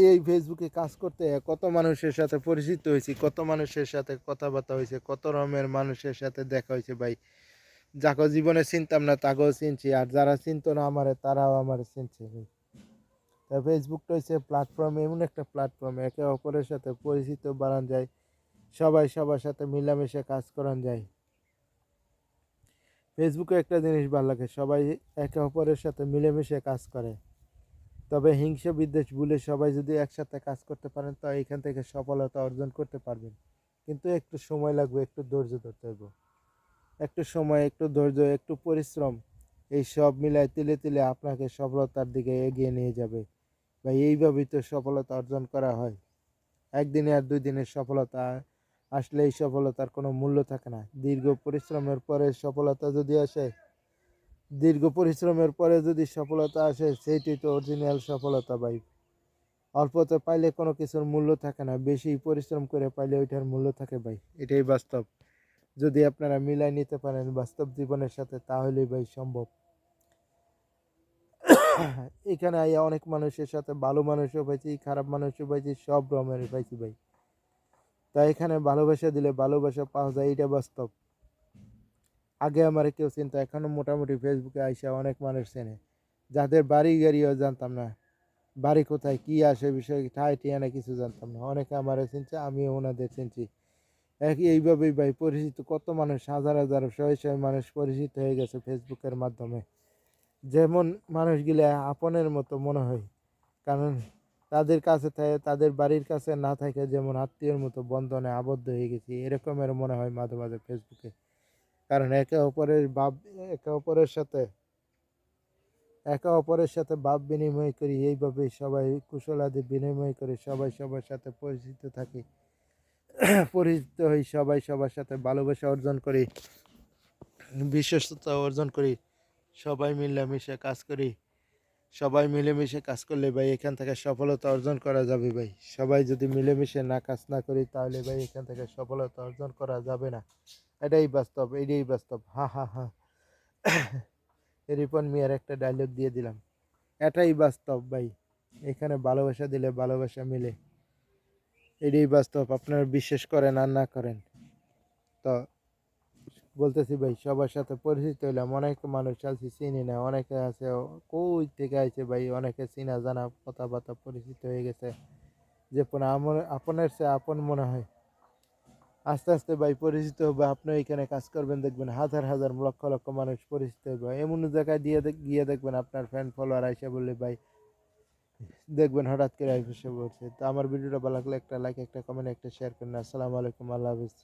এই ফেসবুকে কাজ করতে কত মানুষের সাথে পরিচিত হয়েছি, কত মানুষের সাথে কথাবার্তা হয়েছে, কত রকমের মানুষের সাথে দেখা হয়েছে ভাই। যাকে জীবনে চিনতাম না তাকেও চিনছি, আর যারা চিনতো না আমারে তারাও আমার চিনছে ভাই। তা ফেসবুকটা হচ্ছে প্ল্যাটফর্ম, এমন একটা প্ল্যাটফর্ম একে অপরের সাথে পরিচিত বাড়ান যায়, সবাই সবার সাথে মিলামিশে কাজ করান যায়। ফেসবুকে একটা জিনিস ভালো লাগে, সবাই একে অপরের সাথে মিলেমিশে কাজ করে। তবে হিংসা বিদ্বেষ ভুলে সবাই যদি একসাথে কাজ করতে পারেন তো এখান থেকে সফলতা অর্জন করতে পারবেন। কিন্তু একটু সময় লাগবে, একটু ধৈর্য ধরতে হবে। একটু সময়, একটু ধৈর্য, একটু পরিশ্রম, এই সব মিলায় তিলে তিলে আপনাকে সফলতার দিকে এগিয়ে নিয়ে যাবে। বা এইভাবেই তো সফলতা অর্জন করা হয়। একদিনে আর 2 দিনের সফলতা আসলে এই সফলতার কোনো মূল্য থাকে না। দীর্ঘ পরিশ্রমের পরে সফলতা যদি আসে, দীর্ঘ পরিশ্রমের পরে যদি সফলতা আসে সেইটি তো অরিজিনাল সফলতা ভাই। অল্পতে পাইলে কোনো কিছুর মূল্য থাকে না, বেশি পরিশ্রম করে পাইলে ওইটার মূল্য থাকে ভাই। এটাই বাস্তব। যদি আপনারা মিলাই নিতে পারেন বাস্তব জীবনের সাথে তাহলেই ভাই সম্ভব। এখানে আইয়া অনেক মানুষের সাথে ভালো মানুষও পাইছি, খারাপ মানুষও পাইছি, সব রকমের পাইছি ভাই। তাই এখানে ভালোবাসা দিলে ভালোবাসা পাওয়া যায়, এটা বাস্তব। আগে আমার কেউ চিনতো, এখনো মোটামুটি ফেসবুকে আইসা অনেক মানুষ চেনে, যাদের বাড়ি গাড়িও জানতাম না, বাড়ি কোথায় কি আসে বিষয় ঠায় ঠিয়ানা কিছু জানতাম না, অনেকে আমারে চিনছে, আমিও ওনাদের চিনছি। এইভাবেই ভাই পরিচিত কত মানুষ, হাজার হাজার শয়ে শয়ে মানুষ পরিচিত হয়ে গেছে ফেসবুকের মাধ্যমে। যেমন মানুষগুলা আপনের মতো মনে হয়, কারণ তাদের কাছে থাকে, তাদের বাড়ির কাছে না থাকে, যেমন আত্মীয়র মতো বন্ধনে আবদ্ধ হয়ে গেছি এরকমের মনে হয় মাঝে মাঝে ফেসবুকে। কারণ একে অপরের সাথে ভাব বিনিময় করি, এইভাবে সবাই কুশলাদি বিনিময় করে সবাই সবার সাথে পরিচিত থাকি। পরিচিত হই, সবাই সবার সাথে ভালোবাসা অর্জন করি, বিশ্বস্ততা অর্জন করি, সবাই মিলেমিশে কাজ করি। সবাই মিলেমিশে কাজ করলে ভাই এখান থেকে সফলতা অর্জন করা যাবে ভাই। সবাই যদি মিলেমিশে কাজ না করি তাহলে ভাই এখান থেকে সফলতা অর্জন করা যাবে না। এটাই বাস্তব, এটাই বাস্তব। হা হা হা। রিপন মিয়ার একটা ডায়লগ দিয়ে দিলাম। এটাই বাস্তব ভাই। এখানে ভালোবাসা দিলে ভালোবাসা মিলে, এটাই বাস্তব। আপনারা বিশ্বাস করেন আর না করেন, তো বলতেছি ভাই সবার সাথে পরিচিত হইলাম, অনেক মানুষ আছে চিনি না, অনেকে আছে কই থেকে আইছে ভাই, অনেকে চিনা জানা কথাবার্তা পরিচিত হয়ে গেছে, যে আপনের সে আপন মনে হয়। আস্তে আস্তে ভাই পরিচিত হবে, আপনি এখানে কাজ করবেন দেখবেন হাজার হাজার লক্ষ লক্ষ মানুষ পরিচিত হবে। এমন জায়গায় গিয়ে দেখবেন আপনার ফ্যান ফলোয়ার আইসা বললে ভাই, দেখবেন হঠাৎ করে এসে বলছে। তো আমার ভিডিওটা ভালো লাগলে একটা লাইক, একটা কমেন্ট, একটা শেয়ার করেন। আসসালামু আলাইকুম, আল্লাহ হাফিজ।